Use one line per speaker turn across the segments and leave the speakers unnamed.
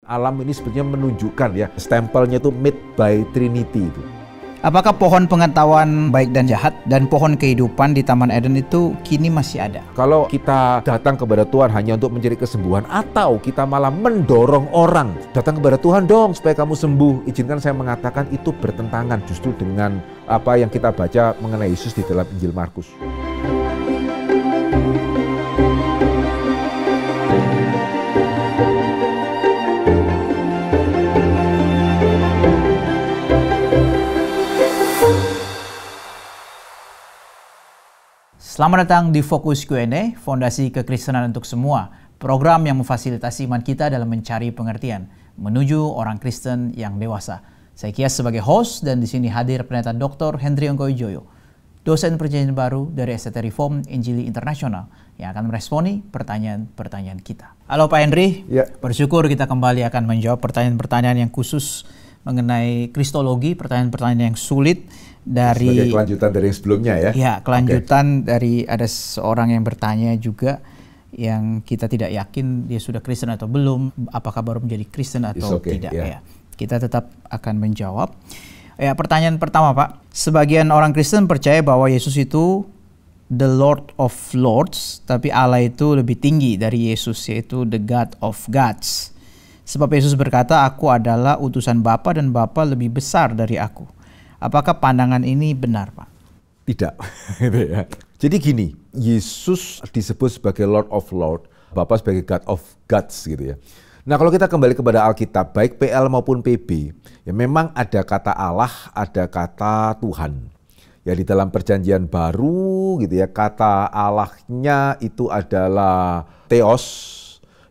Alam ini sebetulnya menunjukkan ya, stempelnya itu made by Trinity itu.
Apakah pohon pengetahuan baik dan jahat dan pohon kehidupan di Taman Eden itu kini masih ada?
Kalau kita datang kepada Tuhan hanya untuk mencari kesembuhan, atau kita malah mendorong orang datang kepada Tuhan dong supaya kamu sembuh, izinkan saya mengatakan itu bertentangan justru dengan apa yang kita baca mengenai Yesus di dalam Injil Markus.
Selamat datang di Fokus Q&A, Fondasi Kekristenan untuk Semua, program yang memfasilitasi iman kita dalam mencari pengertian menuju orang Kristen yang dewasa. Saya Kias sebagai host dan di sini hadir pendeta Dr. Henry Ongkoijoyo, dosen Perjanjian Baru dari STT Reform Injili Internasional yang akan meresponi pertanyaan-pertanyaan kita. Halo Pak Henry,
Ya.
Bersyukur kita kembali akan menjawab pertanyaan-pertanyaan yang khusus mengenai Kristologi, pertanyaan-pertanyaan yang sulit dari
sebagai kelanjutan dari yang sebelumnya ya.
Ya, kelanjutan dari ada seorang yang bertanya juga yang kita tidak yakin dia sudah Kristen atau belum, apakah baru menjadi Kristen atau tidak ya. Kita tetap akan menjawab. Ya, pertanyaan pertama Pak, sebagian orang Kristen percaya bahwa Yesus itu the Lord of Lords, tapi Allah itu lebih tinggi dari Yesus, yaitu the God of Gods. Sebab Yesus berkata, aku adalah utusan Bapa dan Bapa lebih besar dari aku. Apakah pandangan ini benar, Pak?
Tidak. Jadi gini, Yesus disebut sebagai Lord of Lords, Bapa sebagai God of Gods gitu ya. Nah kalau kita kembali kepada Alkitab, baik PL maupun PB, ya memang ada kata Allah, ada kata Tuhan. Ya di dalam Perjanjian Baru gitu ya, kata Allahnya itu adalah Theos,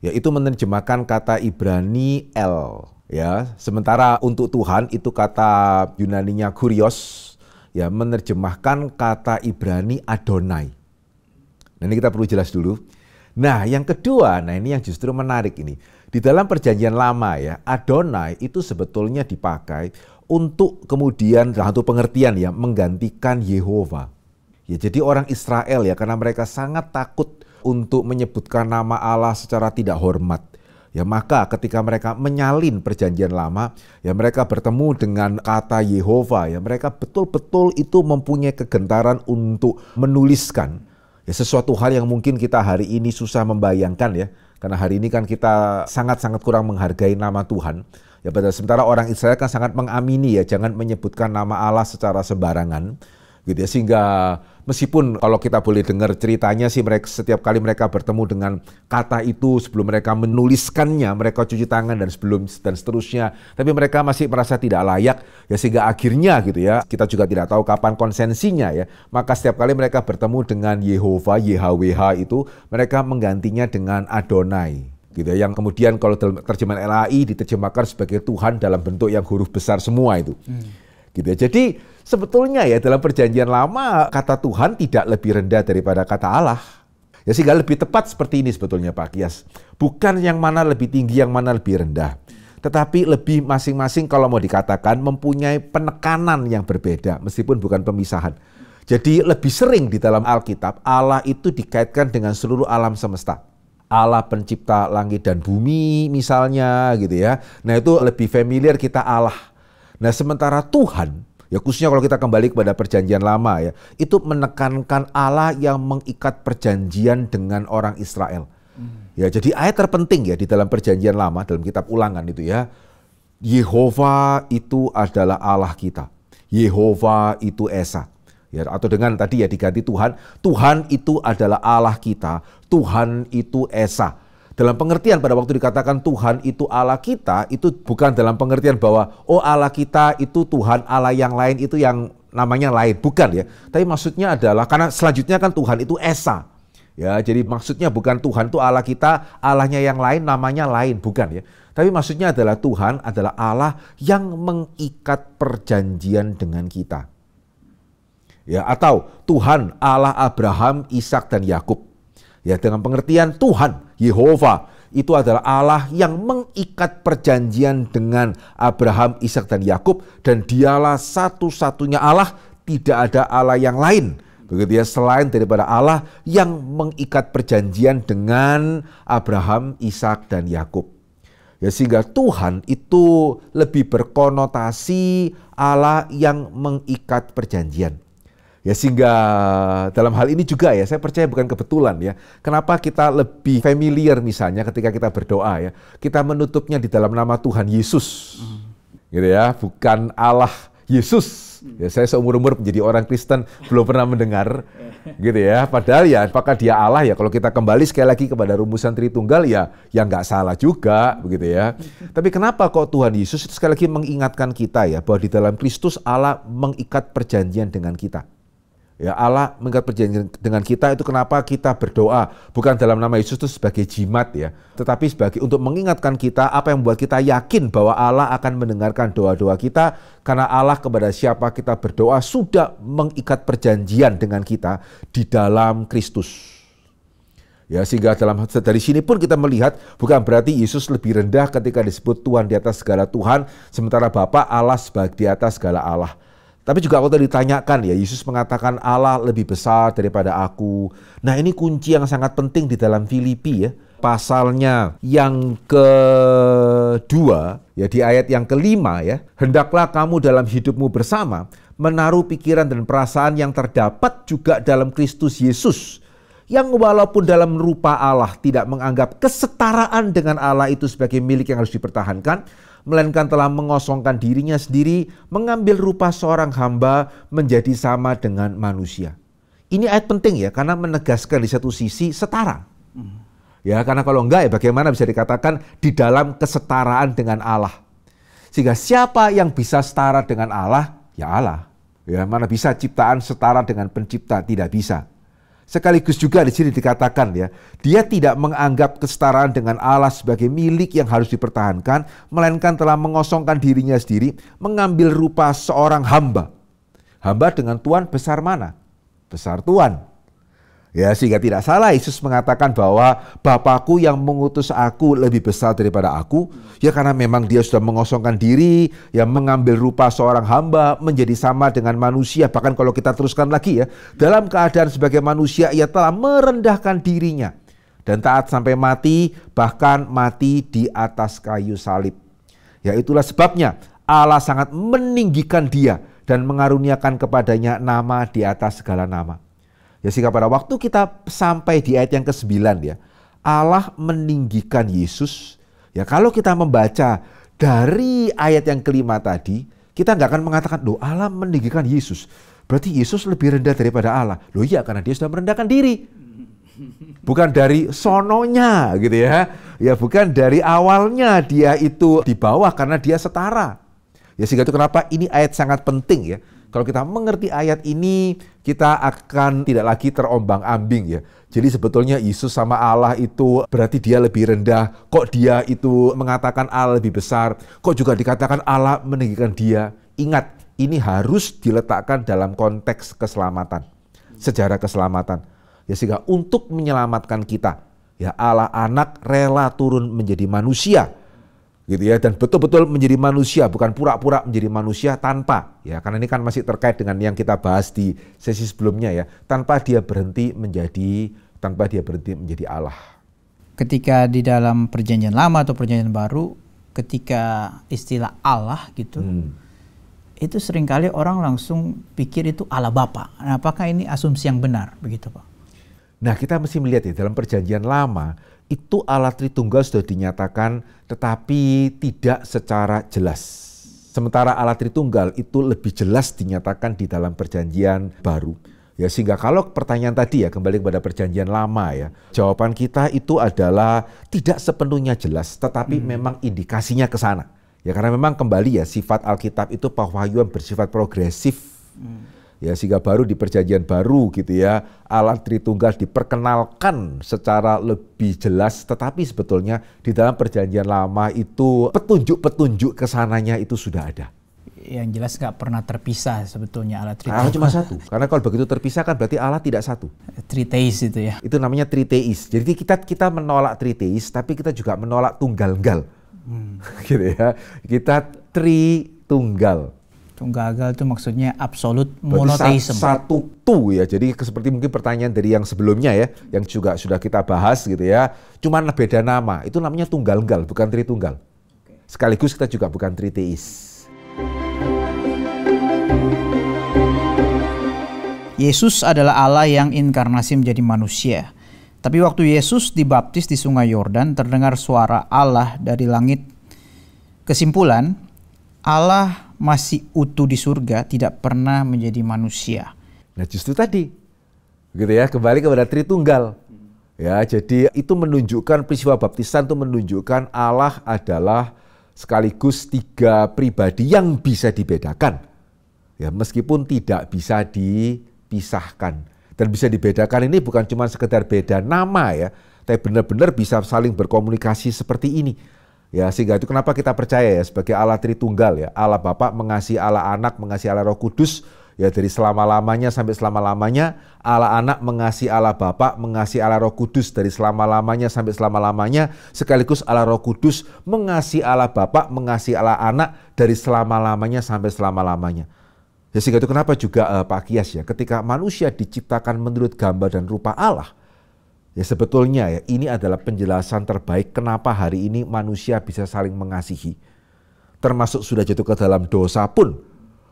ya itu menerjemahkan kata Ibrani El. Ya, sementara untuk Tuhan itu kata Yunaninya Kurios, ya menerjemahkan kata Ibrani Adonai. Nah ini kita perlu jelas dulu. Nah yang kedua, nah ini yang justru menarik ini. Di dalam Perjanjian Lama ya, Adonai itu sebetulnya dipakai untuk kemudian dalam satu pengertian ya menggantikan Yehova. Ya jadi orang Israel ya karena mereka sangat takut untuk menyebutkan nama Allah secara tidak hormat. Ya maka ketika mereka menyalin Perjanjian Lama, ya mereka bertemu dengan kata Yehova, ya mereka betul-betul itu mempunyai kegentaran untuk menuliskan ya sesuatu hal yang mungkin kita hari ini susah membayangkan ya, karena hari ini kan kita sangat-sangat kurang menghargai nama Tuhan. Ya pada sementara orang Israel kan sangat mengamini ya, jangan menyebutkan nama Allah secara sembarangan. Gitu ya, sehingga meskipun kalau kita boleh dengar ceritanya sih mereka setiap kali mereka bertemu dengan kata itu sebelum mereka menuliskannya mereka cuci tangan dan seterusnya, tapi mereka masih merasa tidak layak ya sehingga akhirnya gitu ya kita juga tidak tahu kapan konsensinya ya, maka setiap kali mereka bertemu dengan Yehova YHWH itu mereka menggantinya dengan Adonai gitu ya, yang kemudian kalau dalam terjemahan LAI diterjemahkan sebagai Tuhan dalam bentuk yang huruf besar semua itu. Gitu ya. Jadi sebetulnya ya dalam Perjanjian Lama kata Tuhan tidak lebih rendah daripada kata Allah. Ya sehingga lebih tepat seperti ini sebetulnya Pak Kias. Bukan yang mana lebih tinggi, yang mana lebih rendah. Tetapi lebih masing-masing kalau mau dikatakan mempunyai penekanan yang berbeda meskipun bukan pemisahan. Jadi lebih sering di dalam Alkitab Allah itu dikaitkan dengan seluruh alam semesta. Allah pencipta langit dan bumi misalnya gitu ya. Nah itu lebih familiar kita Allah. Nah sementara Tuhan, ya khususnya kalau kita kembali kepada Perjanjian Lama ya, itu menekankan Allah yang mengikat perjanjian dengan orang Israel. Ya jadi ayat terpenting ya di dalam Perjanjian Lama, dalam kitab Ulangan itu ya, Yehova itu adalah Allah kita. Yehova itu Esa. Ya, atau dengan tadi ya diganti Tuhan, Tuhan itu adalah Allah kita, Tuhan itu Esa. Dalam pengertian pada waktu dikatakan Tuhan itu Allah kita, itu bukan dalam pengertian bahwa oh Allah kita itu Tuhan, Allah yang lain itu yang namanya lain, bukan ya. Tapi maksudnya adalah karena selanjutnya kan Tuhan itu Esa. Ya, jadi maksudnya bukan Tuhan itu Allah kita, Allahnya yang lain namanya lain, bukan ya. Tapi maksudnya adalah Tuhan adalah Allah yang mengikat perjanjian dengan kita. Ya, atau Tuhan Allah Abraham, Ishak dan Yakub. Ya, dengan pengertian Tuhan, Yehova, itu adalah Allah yang mengikat perjanjian dengan Abraham, Ishak dan Yakub, dan dialah satu-satunya Allah, tidak ada Allah yang lain. Begitu ya, selain daripada Allah yang mengikat perjanjian dengan Abraham, Ishak dan Yakub. Ya, sehingga Tuhan itu lebih berkonotasi Allah yang mengikat perjanjian. Ya, sehingga dalam hal ini juga ya, saya percaya bukan kebetulan ya. Kenapa kita lebih familiar misalnya ketika kita berdoa ya, kita menutupnya di dalam nama Tuhan Yesus. Gitu ya, bukan Allah Yesus. Ya, saya seumur-umur menjadi orang Kristen belum pernah mendengar gitu ya. Padahal ya apakah dia Allah ya, kalau kita kembali sekali lagi kepada rumusan Tritunggal ya nggak salah juga begitu ya. Tapi kenapa kok Tuhan Yesus itu sekali lagi mengingatkan kita ya bahwa di dalam Kristus Allah mengikat perjanjian dengan kita. Ya, Allah mengikat perjanjian dengan kita, itu kenapa kita berdoa bukan dalam nama Yesus itu sebagai jimat ya, tetapi sebagai untuk mengingatkan kita apa yang membuat kita yakin bahwa Allah akan mendengarkan doa-doa kita, karena Allah kepada siapa kita berdoa sudah mengikat perjanjian dengan kita di dalam Kristus. Ya, sehingga dari sini pun kita melihat bukan berarti Yesus lebih rendah ketika disebut Tuhan di atas segala Tuhan, sementara Bapa Allah sebagai di atas segala Allah. Tapi juga waktu ditanyakan ya, Yesus mengatakan Allah lebih besar daripada aku. Nah, ini kunci yang sangat penting di dalam Filipi ya. Pasalnya yang kedua, ya di ayat yang kelima ya. Hendaklah kamu dalam hidupmu bersama menaruh pikiran dan perasaan yang terdapat juga dalam Kristus Yesus. Yang walaupun dalam rupa Allah tidak menganggap kesetaraan dengan Allah itu sebagai milik yang harus dipertahankan, melainkan telah mengosongkan dirinya sendiri, mengambil rupa seorang hamba menjadi sama dengan manusia. Ini ayat penting ya, karena menegaskan di satu sisi setara. Ya, karena kalau enggak ya bagaimana bisa dikatakan di dalam kesetaraan dengan Allah. Sehingga siapa yang bisa setara dengan Allah? Ya Allah. Ya, mana bisa ciptaan setara dengan pencipta? Tidak bisa. Sekaligus juga di sini dikatakan ya, dia tidak menganggap kesetaraan dengan Allah sebagai milik yang harus dipertahankan, melainkan telah mengosongkan dirinya sendiri, mengambil rupa seorang hamba. Hamba dengan Tuhan besar mana? Besar Tuhan. Ya, sehingga tidak salah Yesus mengatakan bahwa Bapakku yang mengutus aku lebih besar daripada aku. Ya, karena memang dia sudah mengosongkan diri, ya mengambil rupa seorang hamba menjadi sama dengan manusia. Bahkan kalau kita teruskan lagi ya, dalam keadaan sebagai manusia ia telah merendahkan dirinya dan taat sampai mati, bahkan mati di atas kayu salib. Ya, itulah sebabnya Allah sangat meninggikan dia dan mengaruniakan kepadanya nama di atas segala nama. Ya, sehingga pada waktu kita sampai di ayat yang ke-9 ya, Allah meninggikan Yesus. Ya, kalau kita membaca dari ayat yang kelima tadi, kita nggak akan mengatakan, loh Allah meninggikan Yesus, berarti Yesus lebih rendah daripada Allah. Loh iya, karena dia sudah merendahkan diri. Bukan dari sononya gitu ya. Ya, bukan dari awalnya dia itu di bawah karena dia setara. Ya, sehingga itu kenapa ini ayat sangat penting ya. Kalau kita mengerti ayat ini, kita akan tidak lagi terombang-ambing ya. Jadi sebetulnya Yesus sama Allah itu berarti dia lebih rendah. Kok dia itu mengatakan Allah lebih besar? Kok juga dikatakan Allah meninggikan dia? Ingat, ini harus diletakkan dalam konteks keselamatan. Sejarah keselamatan. Ya, sehingga untuk menyelamatkan kita, ya Allah anak rela turun menjadi manusia. Gitu ya, dan betul-betul menjadi manusia, bukan pura-pura menjadi manusia tanpa ya, karena ini kan masih terkait dengan yang kita bahas di sesi sebelumnya ya, tanpa dia berhenti menjadi Allah.
Ketika di dalam perjanjian lama atau perjanjian baru, ketika istilah Allah gitu, itu seringkali orang langsung pikir itu Allah Bapa. Nah, apakah ini asumsi yang benar begitu, Pak?
Nah, kita mesti melihat ya, dalam perjanjian lama itu Allah Tritunggal sudah dinyatakan tetapi tidak secara jelas. Sementara Allah Tritunggal itu lebih jelas dinyatakan di dalam perjanjian baru. Ya, sehingga kalau pertanyaan tadi ya kembali kepada perjanjian lama ya, jawaban kita itu adalah tidak sepenuhnya jelas, tetapi memang indikasinya ke sana. Ya, karena memang kembali ya sifat Alkitab itu pewahyuan bersifat progresif. Ya, sehingga baru di perjanjian baru gitu ya, Allah Tritunggal diperkenalkan secara lebih jelas, tetapi sebetulnya di dalam perjanjian lama itu petunjuk-petunjuk kesananya itu sudah ada.
Yang jelas nggak pernah terpisah sebetulnya Allah Tritunggal.
Allah cuma satu, karena kalau begitu terpisah kan berarti Allah tidak satu.
Triteis itu ya.
Itu namanya triteis. Jadi kita menolak triteis, tapi kita juga menolak tunggal-gal. Gitu ya. Kita tritunggal.
Tunggal itu maksudnya absolut monoteisme.
Satu ya. Jadi seperti mungkin pertanyaan dari yang sebelumnya ya, yang juga sudah kita bahas gitu ya. Cuman beda nama. Itu namanya tunggal-gal, bukan tritunggal. Sekaligus kita juga bukan triteis.
Yesus adalah Allah yang inkarnasi menjadi manusia. Tapi waktu Yesus dibaptis di Sungai Yordan, terdengar suara Allah dari langit. Kesimpulan, Allah masih utuh di surga, tidak pernah menjadi manusia.
Nah justru tadi, gitu ya, kembali kepada Tritunggal. Ya, jadi itu menunjukkan peristiwa baptisan itu menunjukkan Allah adalah sekaligus 3 pribadi yang bisa dibedakan. Ya, meskipun tidak bisa dipisahkan. Dan bisa dibedakan ini bukan cuma sekedar beda nama ya, tapi benar-benar bisa saling berkomunikasi seperti ini. Ya, sehingga itu kenapa kita percaya ya sebagai Allah Tritunggal ya. Allah Bapa mengasihi Allah Anak, mengasihi Allah Roh Kudus ya dari selama-lamanya sampai selama-lamanya. Allah Anak mengasihi Allah Bapa, mengasihi Allah Roh Kudus dari selama-lamanya sampai selama-lamanya. Sekaligus Allah Roh Kudus mengasihi Allah Bapa, mengasihi Allah Anak dari selama-lamanya sampai selama-lamanya. Ya, sehingga itu kenapa juga Pak Kias ya, ketika manusia diciptakan menurut gambar dan rupa Allah, ya sebetulnya ya ini adalah penjelasan terbaik kenapa hari ini manusia bisa saling mengasihi. Termasuk sudah jatuh ke dalam dosa pun,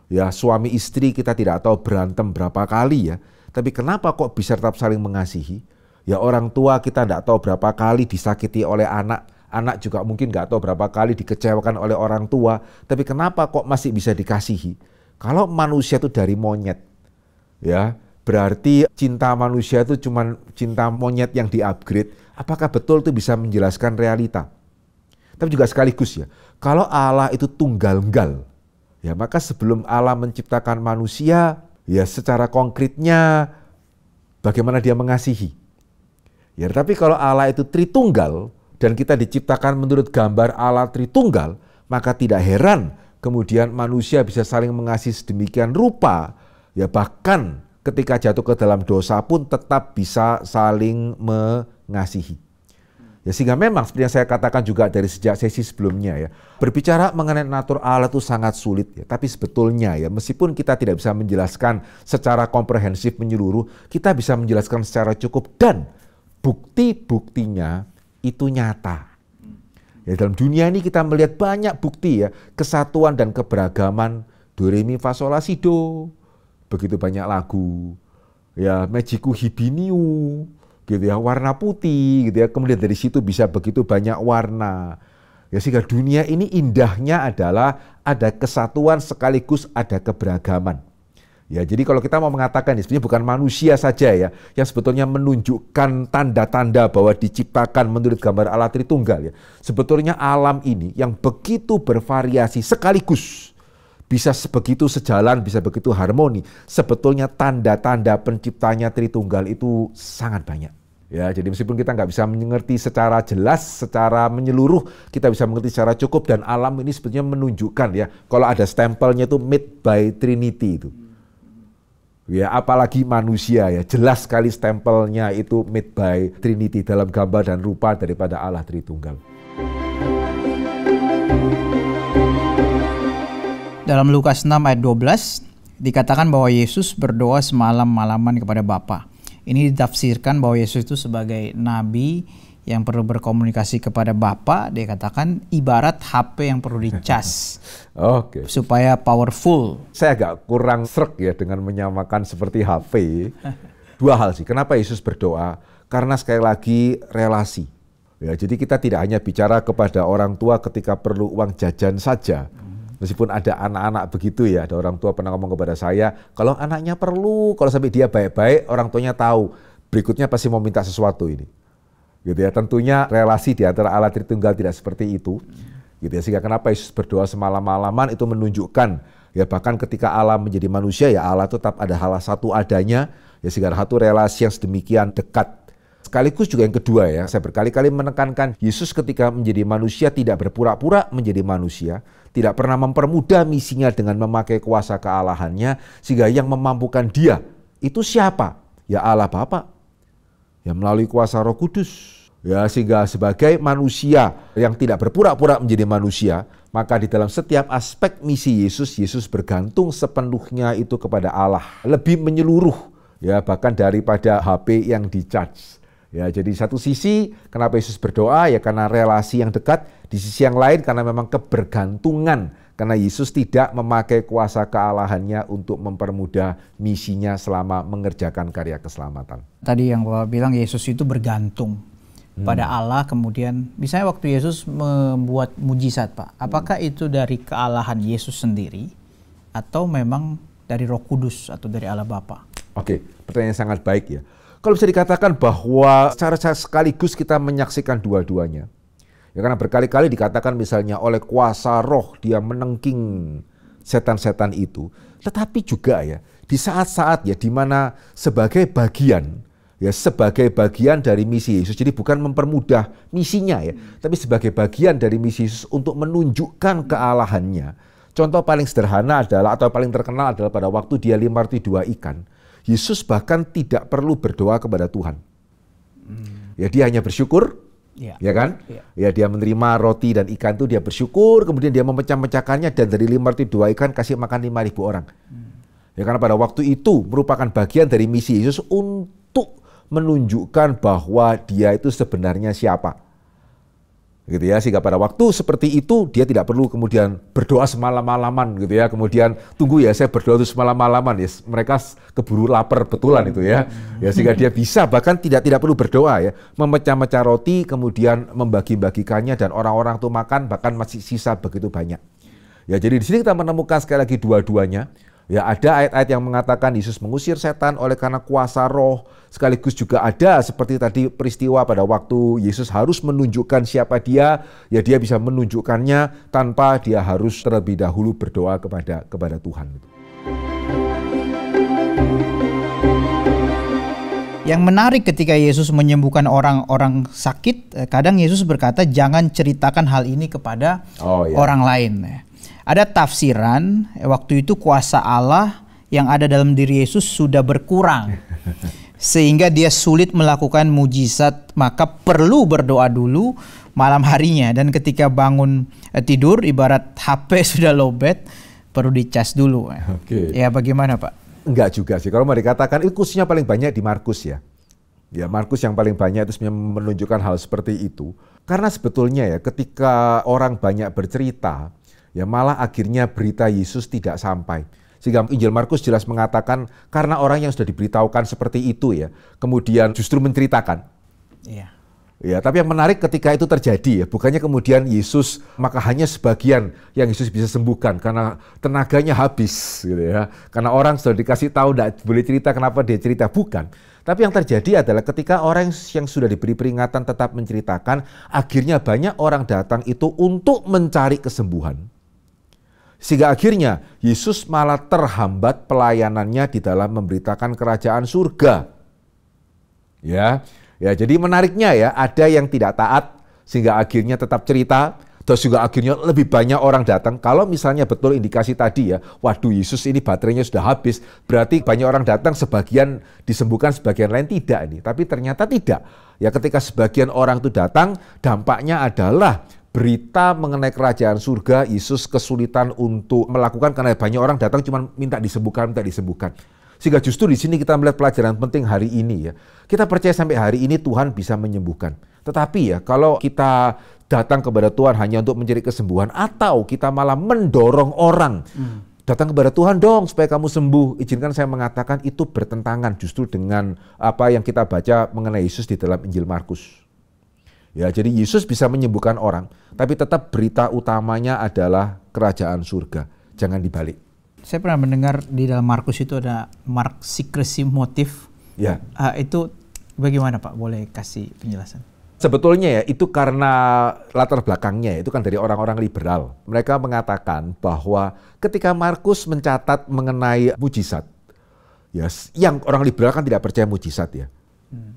ya suami istri kita tidak tahu berantem berapa kali ya, tapi kenapa kok bisa tetap saling mengasihi? Ya orang tua kita tidak tahu berapa kali disakiti oleh anak, anak juga mungkin nggak tahu berapa kali dikecewakan oleh orang tua, tapi kenapa kok masih bisa dikasihi? Kalau manusia itu dari monyet, ya berarti cinta manusia itu cuma cinta monyet yang di-upgrade. Apakah betul itu bisa menjelaskan realita? Tapi juga sekaligus ya, kalau Allah itu tunggal-enggal, ya maka sebelum Allah menciptakan manusia, ya secara konkretnya bagaimana dia mengasihi. Ya, tapi kalau Allah itu Tritunggal dan kita diciptakan menurut gambar Allah Tritunggal, maka tidak heran kemudian manusia bisa saling mengasihi sedemikian rupa, ya bahkan ketika jatuh ke dalam dosa pun tetap bisa saling mengasihi. Ya sehingga memang seperti yang saya katakan juga dari sejak sesi sebelumnya ya, berbicara mengenai natur Allah itu sangat sulit ya, tapi sebetulnya ya meskipun kita tidak bisa menjelaskan secara komprehensif menyeluruh, kita bisa menjelaskan secara cukup dan bukti-buktinya itu nyata. Ya, dalam dunia ini kita melihat banyak bukti ya, kesatuan dan keberagaman do re mi fa sol la si do. Begitu banyak lagu. Ya, Magiku Hibiniu gitu ya, warna putih gitu ya. Kemudian dari situ bisa begitu banyak warna. Ya sehingga dunia ini indahnya adalah ada kesatuan sekaligus ada keberagaman. Ya, jadi kalau kita mau mengatakan ini sebenarnya bukan manusia saja ya yang sebetulnya menunjukkan tanda-tanda bahwa diciptakan menurut gambar Allah Tritunggal ya. Sebetulnya alam ini yang begitu bervariasi sekaligus bisa sebegitu sejalan, bisa begitu harmoni. Sebetulnya tanda-tanda penciptanya Tritunggal itu sangat banyak. Ya, jadi meskipun kita nggak bisa mengerti secara jelas, secara menyeluruh, kita bisa mengerti secara cukup dan alam ini sebetulnya menunjukkan ya kalau ada stempelnya itu made by Trinity itu. Ya, apalagi manusia ya, jelas sekali stempelnya itu made by Trinity dalam gambar dan rupa daripada Allah Tritunggal.
Dalam Lukas 6 ayat 12 dikatakan bahwa Yesus berdoa semalam-malaman kepada Bapa. Ini ditafsirkan bahwa Yesus itu sebagai nabi yang perlu berkomunikasi kepada Bapa. Dia katakan ibarat HP yang perlu dicas.
Oke.
Supaya powerful.
Saya agak kurang srek ya dengan menyamakan seperti HP. Dua hal sih. Kenapa Yesus berdoa? Karena sekali lagi relasi. Ya, jadi kita tidak hanya bicara kepada orang tua ketika perlu uang jajan saja. Meskipun ada anak-anak begitu ya, ada orang tua pernah ngomong kepada saya, kalau anaknya perlu, kalau sampai dia baik-baik, orang tuanya tahu berikutnya pasti mau minta sesuatu ini. Gitu ya, tentunya relasi di antara Allah Tritunggal tidak seperti itu. Gitu ya, sehingga kenapa Yesus berdoa semalam-malaman itu menunjukkan ya bahkan ketika Allah menjadi manusia ya Allah tetap ada hal satu adanya ya sehingga satu relasi yang sedemikian dekat. Sekaligus juga yang kedua ya, saya berkali-kali menekankan Yesus ketika menjadi manusia tidak berpura-pura menjadi manusia, tidak pernah mempermudah misinya dengan memakai kuasa kealahannya, sehingga yang memampukan dia itu siapa? Ya Allah Bapa, ya melalui kuasa Roh Kudus. Ya sehingga sebagai manusia yang tidak berpura-pura menjadi manusia, maka di dalam setiap aspek misi Yesus, Yesus bergantung sepenuhnya itu kepada Allah. Lebih menyeluruh ya bahkan daripada HP yang di-charge. Ya, jadi satu sisi kenapa Yesus berdoa ya karena relasi yang dekat, Di sisi yang lain karena memang kebergantungan, karena Yesus tidak memakai kuasa kealahannya untuk mempermudah misinya selama mengerjakan karya keselamatan.
Tadi yang Bapak bilang Yesus itu bergantung pada Allah, kemudian misalnya waktu Yesus membuat mujizat, Pak, apakah itu dari kealahan Yesus sendiri atau memang dari Roh Kudus atau dari Allah Bapa?
Oke, pertanyaan yang sangat baik ya. Kalau bisa dikatakan bahwa secara sekaligus kita menyaksikan dua-duanya. Ya, karena berkali-kali dikatakan misalnya oleh kuasa roh dia menengking setan-setan itu. Tetapi juga ya di saat-saat ya di mana sebagai bagian dari misi Yesus. Jadi bukan mempermudah misinya ya, tapi sebagai bagian dari misi Yesus untuk menunjukkan kealahannya. Contoh paling sederhana adalah atau paling terkenal adalah pada waktu dia limar 2 ikan. Yesus bahkan tidak perlu berdoa kepada Tuhan. Ya dia hanya bersyukur, ya kan? Ya dia menerima roti dan ikan itu dia bersyukur, kemudian dia memecah-mecahkannya dan dari limar 2 ikan kasih makan 5.000 orang. Ya karena pada waktu itu merupakan bagian dari misi Yesus untuk menunjukkan bahwa dia itu sebenarnya siapa. Gitu ya, sehingga pada waktu seperti itu dia tidak perlu kemudian berdoa semalam-malaman gitu ya, kemudian tunggu ya saya berdoa itu semalam-malaman ya, mereka keburu lapar betulan itu ya, sehingga dia bisa bahkan tidak perlu berdoa ya, memecah-mecah roti kemudian membagi-bagikannya dan orang-orang itu makan bahkan masih sisa begitu banyak. Ya jadi di sini kita menemukan sekali lagi dua-duanya. Ya ada ayat-ayat yang mengatakan Yesus mengusir setan oleh karena kuasa roh. Sekaligus juga ada seperti tadi peristiwa pada waktu Yesus harus menunjukkan siapa dia. Ya dia bisa menunjukkannya tanpa dia harus terlebih dahulu berdoa kepada Tuhan.
Yang menarik ketika Yesus menyembuhkan orang-orang sakit, kadang Yesus berkata jangan ceritakan hal ini kepada orang lain. Ada tafsiran waktu itu kuasa Allah yang ada dalam diri Yesus sudah berkurang sehingga dia sulit melakukan mujizat, maka perlu berdoa dulu malam harinya, dan ketika bangun tidur ibarat HP sudah lowbat perlu dicas dulu. Ya bagaimana Pak?
Enggak juga sih, kalau mau dikatakan itu khususnya paling banyak di Markus ya. Ya Markus yang paling banyak itu sebenarnya menunjukkan hal seperti itu. Karena sebetulnya ya ketika orang banyak bercerita, ya malah akhirnya berita Yesus tidak sampai. Sehingga Injil Markus jelas mengatakan karena orang yang sudah diberitahukan seperti itu ya, kemudian justru menceritakan.
Iya.
Ya, tapi yang menarik ketika itu terjadi ya, bukannya kemudian Yesus maka hanya sebagian yang Yesus bisa sembuhkan karena tenaganya habis gitu ya. Karena orang sudah dikasih tahu tidak boleh cerita, kenapa dia cerita, bukan. Tapi yang terjadi adalah ketika orang yang sudah diberi peringatan tetap menceritakan, akhirnya banyak orang datang itu untuk mencari kesembuhan. Sehingga akhirnya Yesus malah terhambat pelayanannya di dalam memberitakan kerajaan surga. Ya, jadi menariknya ya, ada yang tidak taat sehingga akhirnya tetap cerita, terus juga akhirnya lebih banyak orang datang. Kalau misalnya betul indikasi tadi ya, waduh Yesus ini baterainya sudah habis, berarti banyak orang datang, sebagian disembuhkan, sebagian lain tidak ini. Tapi ternyata tidak. Ya ketika sebagian orang itu datang, dampaknya adalah berita mengenai kerajaan surga, Yesus kesulitan untuk melakukan karena banyak orang datang cuma minta disembuhkan. Sehingga justru di sini kita melihat pelajaran penting hari ini ya. Kita percaya sampai hari ini Tuhan bisa menyembuhkan. Tetapi ya kalau kita datang kepada Tuhan hanya untuk mencari kesembuhan, atau kita malah mendorong orang datang kepada Tuhan dong supaya kamu sembuh, izinkan saya mengatakan itu bertentangan justru dengan apa yang kita baca mengenai Yesus di dalam Injil Markus. Ya, jadi Yesus bisa menyembuhkan orang, tapi tetap berita utamanya adalah kerajaan surga. Jangan dibalik.
Saya pernah mendengar di dalam Markus itu ada mark secrecy motif.
Ya.
Itu bagaimana Pak? Boleh kasih penjelasan?
Sebetulnya ya itu karena latar belakangnya itu kan dari orang-orang liberal. Mereka mengatakan bahwa ketika Markus mencatat mengenai mujizat, ya yang orang liberal kan tidak percaya mujizat ya.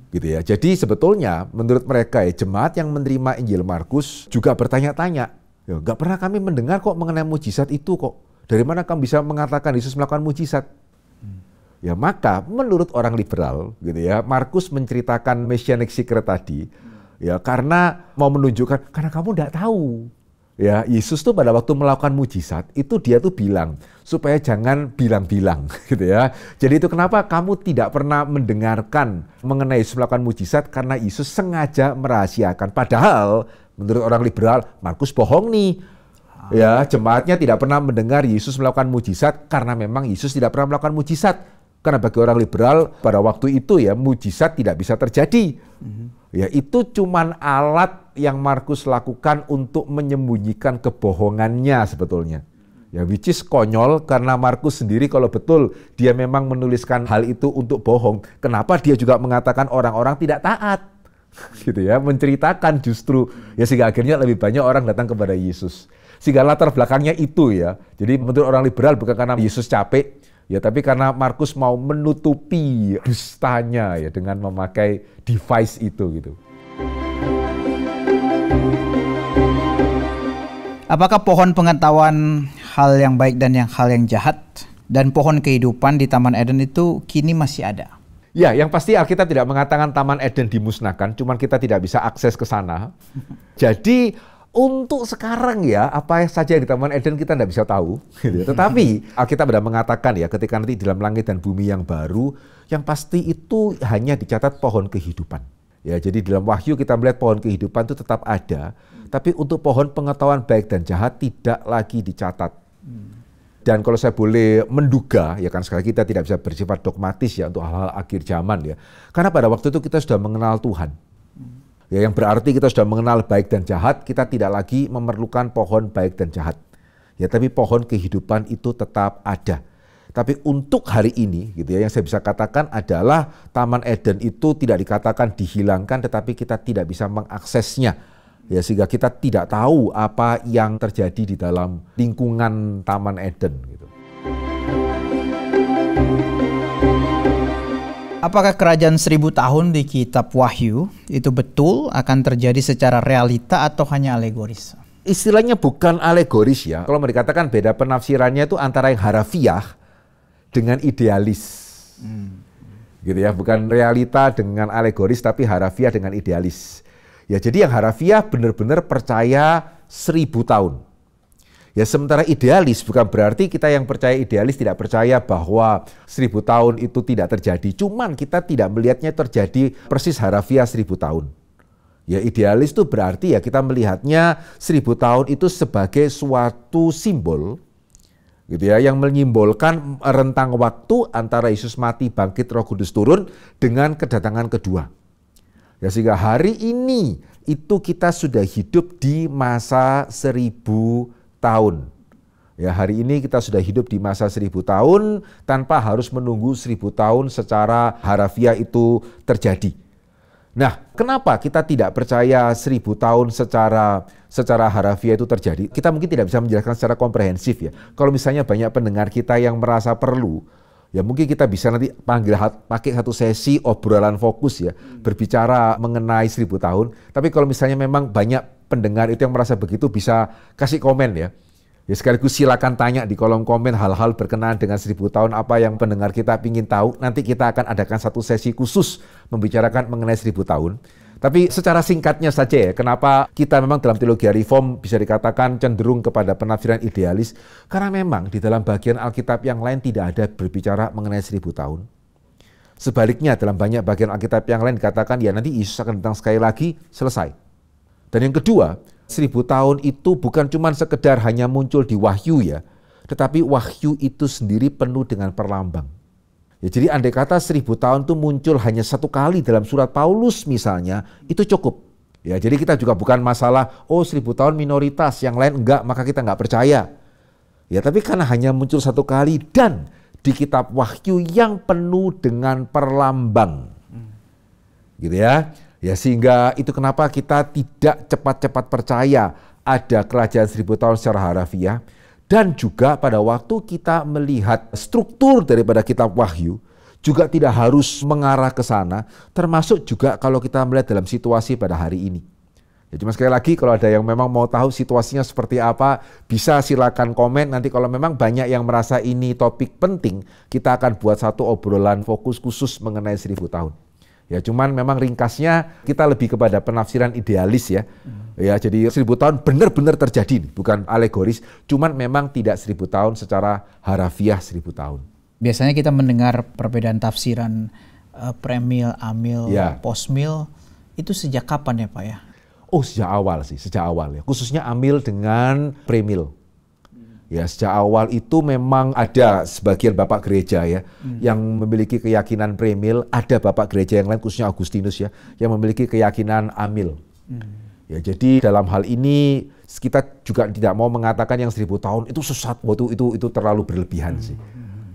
Gitu ya. Jadi sebetulnya menurut mereka ya jemaat yang menerima Injil Markus juga bertanya-tanya, ya nggak pernah kami mendengar kok mengenai mujizat itu kok. Dari mana kamu bisa mengatakan Yesus melakukan mujizat? Ya maka menurut orang liberal gitu ya, Markus menceritakan messianic secret tadi ya karena mau menunjukkan karena kamu tidak tahu. Ya, Yesus tuh pada waktu melakukan mujizat itu dia tuh bilang supaya jangan bilang-bilang gitu ya. Jadi itu kenapa kamu tidak pernah mendengarkan mengenai Yesus melakukan mujizat, karena Yesus sengaja merahasiakan. Padahal Menurut orang liberal, Markus bohong nih. Ya, jemaatnya tidak pernah mendengar Yesus melakukan mujizat karena memang Yesus tidak pernah melakukan mujizat. Karena bagi orang liberal pada waktu itu ya mujizat tidak bisa terjadi. Ya, itu cuman alat yang Markus lakukan untuk menyembunyikan kebohongannya sebetulnya. Ya, which is konyol karena Markus sendiri kalau betul dia memang menuliskan hal itu untuk bohong, kenapa dia juga mengatakan orang-orang tidak taat? Gitu ya, menceritakan justru ya sehingga akhirnya lebih banyak orang datang kepada Yesus. Sehingga latar belakangnya itu ya. Jadi menurut orang liberal bukan karena Yesus capek, ya tapi karena Markus mau menutupi dustanya ya dengan memakai device itu gitu.
Apakah pohon pengetahuan hal yang baik dan hal yang jahat dan pohon kehidupan di Taman Eden itu kini masih ada?
Ya, yang pasti Alkitab tidak mengatakan Taman Eden dimusnahkan, cuman kita tidak bisa akses ke sana. Jadi untuk sekarang ya, apa saja di Taman Eden kita tidak bisa tahu. Gitu. Tetapi Alkitab sudah mengatakan ya, ketika nanti di dalam langit dan bumi yang baru, yang pasti itu hanya dicatat pohon kehidupan. Ya, jadi dalam Wahyu kita melihat pohon kehidupan itu tetap ada, tapi untuk pohon pengetahuan baik dan jahat tidak lagi dicatat. Dan kalau saya boleh menduga, ya kan sekali lagi kita tidak bisa bersifat dogmatis ya untuk hal-hal akhir zaman ya. Karena pada waktu itu kita sudah mengenal Tuhan. Ya, yang berarti kita sudah mengenal baik dan jahat, kita tidak lagi memerlukan pohon baik dan jahat. Ya, tapi pohon kehidupan itu tetap ada. Tapi untuk hari ini gitu ya, yang saya bisa katakan adalah Taman Eden itu tidak dikatakan dihilangkan, tetapi kita tidak bisa mengaksesnya. Ya, sehingga kita tidak tahu apa yang terjadi di dalam lingkungan Taman Eden gitu.
Apakah kerajaan 1000 tahun di kitab Wahyu itu betul akan terjadi secara realita atau hanya alegoris?
Istilahnya bukan alegoris ya. Kalau mau dikatakan beda penafsirannya itu antara yang harafiah dengan idealis. Gitu ya, bukan realita dengan alegoris tapi harafiah dengan idealis. Ya, jadi yang harafiah benar-benar percaya 1000 tahun. Ya, sementara idealis bukan berarti kita yang percaya idealis tidak percaya bahwa 1000 tahun itu tidak terjadi. Cuman kita tidak melihatnya terjadi persis harafiah 1000 tahun. Ya, idealis itu berarti ya kita melihatnya 1000 tahun itu sebagai suatu simbol gitu ya, yang menyimbolkan rentang waktu antara Yesus mati, bangkit, Roh Kudus turun dengan kedatangan kedua. Ya, sehingga hari ini itu kita sudah hidup di masa 1000 tahun. Ya, hari ini kita sudah hidup di masa 1000 tahun tanpa harus menunggu 1000 tahun secara harafiah itu terjadi. Nah, kenapa kita tidak percaya 1000 tahun secara harafiah itu terjadi? Kita mungkin tidak bisa menjelaskan secara komprehensif ya. Kalau misalnya banyak pendengar kita yang merasa perlu, ya mungkin kita bisa nanti pakai satu sesi obrolan fokus ya, berbicara mengenai 1000 tahun. Tapi kalau misalnya memang banyak pendengar itu yang merasa begitu, bisa kasih komen ya. Ya sekaligus silakan tanya di kolom komen hal-hal berkenaan dengan 1000 tahun, apa yang pendengar kita ingin tahu. Nanti kita akan adakan satu sesi khusus membicarakan mengenai 1000 tahun. Tapi secara singkatnya saja ya, kenapa kita memang dalam teologi reform bisa dikatakan cenderung kepada penafsiran idealis, karena memang di dalam bagian Alkitab yang lain tidak ada berbicara mengenai 1000 tahun. Sebaliknya dalam banyak bagian Alkitab yang lain dikatakan ya nanti Yesus akan datang sekali lagi, selesai. Dan yang kedua, 1000 tahun itu bukan cuma sekedar hanya muncul di Wahyu ya, tetapi Wahyu itu sendiri penuh dengan perlambang. Ya, jadi andai kata 1000 tahun itu muncul hanya satu kali dalam surat Paulus misalnya, itu cukup. Ya, jadi kita juga bukan masalah, 1000 tahun minoritas, yang lain enggak, maka kita enggak percaya. Ya, tapi karena hanya muncul satu kali dan di kitab Wahyu yang penuh dengan perlambang. Gitu ya. Ya, sehingga itu kenapa kita tidak cepat-cepat percaya ada kerajaan 1000 tahun secara harafiah. Dan juga pada waktu kita melihat struktur daripada kitab Wahyu, juga tidak harus mengarah ke sana, termasuk juga kalau kita melihat dalam situasi pada hari ini. Ya, cuma sekali lagi kalau ada yang memang mau tahu situasinya seperti apa, bisa silakan komen. Nanti kalau memang banyak yang merasa ini topik penting, kita akan buat satu obrolan fokus khusus mengenai 1000 tahun. Ya, cuman memang ringkasnya kita lebih kepada penafsiran idealis ya. Ya, jadi 1000 tahun benar-benar terjadi, bukan alegoris. Cuman memang tidak 1000 tahun secara harafiah 1000 tahun.
Biasanya kita mendengar perbedaan tafsiran premil, amil,
ya.
postmil. Itu sejak kapan ya Pak ya?
Oh, sejak awal ya. Khususnya amil dengan premil. Ya, sejak awal itu memang ada sebagian bapak gereja ya yang memiliki keyakinan premil, ada bapak gereja yang lain khususnya Agustinus ya yang memiliki keyakinan amil. Ya, jadi dalam hal ini kita juga tidak mau mengatakan yang 1000 tahun itu sesat, itu terlalu berlebihan sih.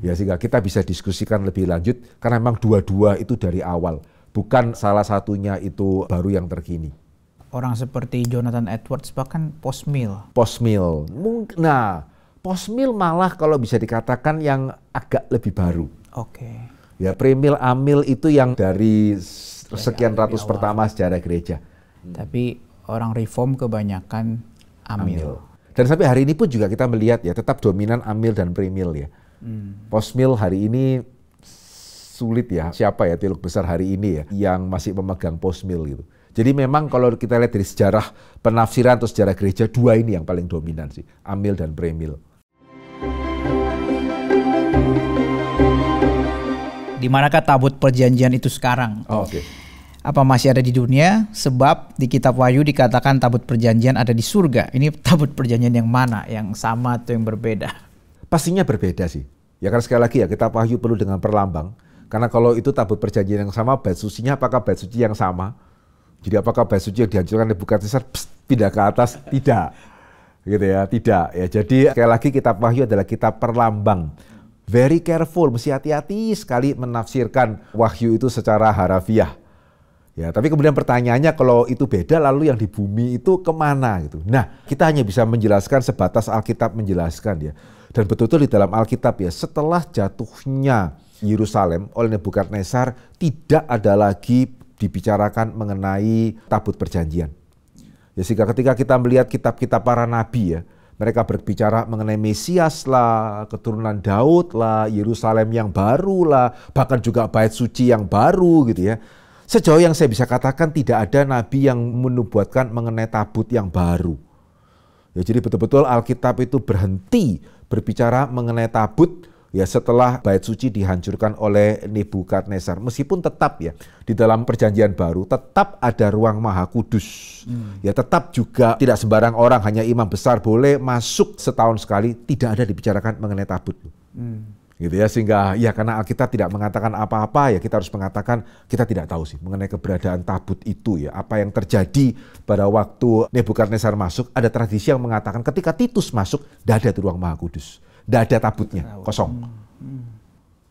Ya, sehingga kita bisa diskusikan lebih lanjut karena memang dua-dua itu dari awal, bukan salah satunya itu baru yang terkini.
Orang seperti Jonathan Edwards bahkan postmill.
Nah, postmill malah kalau bisa dikatakan yang agak lebih baru.
Oke.
Ya, premil amil itu yang dari sekian ratus pertama sejarah gereja.
Tapi orang reform kebanyakan amil.
Dan sampai hari ini pun juga kita melihat ya tetap dominan amil dan premil ya. Postmill hari ini sulit ya. Siapa ya teolog besar hari ini ya yang masih memegang postmill gitu. Jadi memang kalau kita lihat dari sejarah penafsiran atau sejarah gereja, dua ini yang paling dominan sih, amil dan premil.
Di manakah tabut perjanjian itu sekarang?
Oke.
Apa masih ada di dunia? Sebab di kitab Wahyu dikatakan tabut perjanjian ada di surga. Ini tabut perjanjian yang mana? Yang sama atau yang berbeda?
Pastinya berbeda sih. Ya karena sekali lagi ya kitab Wahyu penuh dengan perlambang. Karena kalau itu tabut perjanjian yang sama, bait sucinya apakah bait suci yang sama? Jadi apakah bait suci yang dihancurkan Nebukadnezar pindah ke atas? Tidak. Gitu ya, tidak. Ya, jadi sekali lagi kitab Wahyu adalah kitab perlambang. Very careful, mesti hati-hati sekali menafsirkan Wahyu itu secara harafiah. Ya, tapi kemudian pertanyaannya kalau itu beda lalu yang di bumi itu kemana gitu. Nah, kita hanya bisa menjelaskan sebatas Alkitab menjelaskan ya. Dan betul-betul di dalam Alkitab ya, setelah jatuhnya Yerusalem oleh Nebukadnezar tidak ada lagi dibicarakan mengenai tabut perjanjian. Ya, sehingga ketika kita melihat kitab-kitab para nabi ya, mereka berbicara mengenai Mesias lah, keturunan Daud lah, Yerusalem yang baru lah, bahkan juga bait suci yang baru gitu ya. Sejauh yang saya bisa katakan tidak ada nabi yang menubuatkan mengenai tabut yang baru. Ya, jadi betul-betul Alkitab itu berhenti berbicara mengenai tabut ya setelah bait suci dihancurkan oleh Nebukadnezar. Meskipun tetap ya di dalam perjanjian baru tetap ada ruang maha kudus. Ya tetap juga tidak sembarang orang, hanya imam besar boleh masuk setahun sekali, tidak ada dibicarakan mengenai tabut. Gitu ya, sehingga ya karena Alkitab tidak mengatakan apa-apa ya kita harus mengatakan kita tidak tahu sih mengenai keberadaan tabut itu ya. Apa yang terjadi pada waktu Nebukadnezar masuk, ada tradisi yang mengatakan ketika Titus masuk tidak ada di ruang maha kudus. Tidak ada tabutnya, kosong.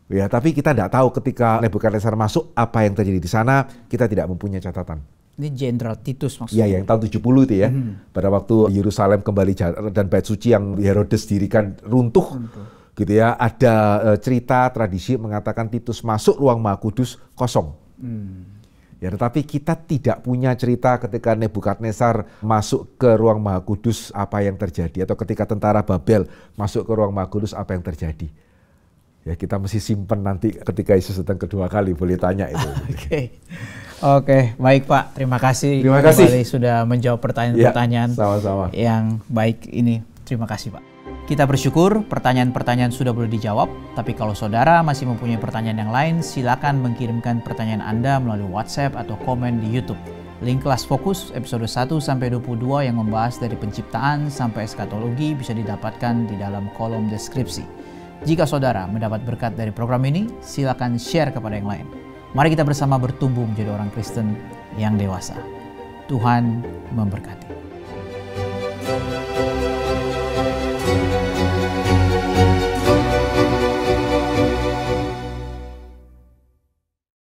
Ya, tapi kita tidak tahu ketika Nebukadnezar masuk apa yang terjadi di sana, kita tidak mempunyai catatan.
Ini Jenderal Titus maksudnya?
Iya, yang tahun 70 itu ya. Pada waktu Yerusalem kembali dan bait suci yang Herodes dirikan runtuh. Gitu ya, ada cerita tradisi mengatakan Titus masuk ruang maha kudus kosong. Ya, tetapi kita tidak punya cerita ketika Nebukadnezar masuk ke ruang maha kudus apa yang terjadi, atau ketika tentara Babel masuk ke ruang maha kudus apa yang terjadi. Ya, kita mesti simpen nanti ketika Yesus datang kedua kali, boleh tanya itu.
Oke, baik Pak. Terima kasih.
Terima kasih
sudah menjawab pertanyaan-pertanyaan
sama-sama
yang baik ini. Terima kasih Pak. Kita bersyukur pertanyaan-pertanyaan sudah boleh dijawab, tapi kalau saudara masih mempunyai pertanyaan yang lain, silakan mengirimkan pertanyaan Anda melalui WhatsApp atau komen di YouTube. Link kelas fokus episode 1-22 yang membahas dari penciptaan sampai eskatologi bisa didapatkan di dalam kolom deskripsi. Jika saudara mendapat berkat dari program ini, silakan share kepada yang lain. Mari kita bersama bertumbuh menjadi orang Kristen yang dewasa. Tuhan memberkati.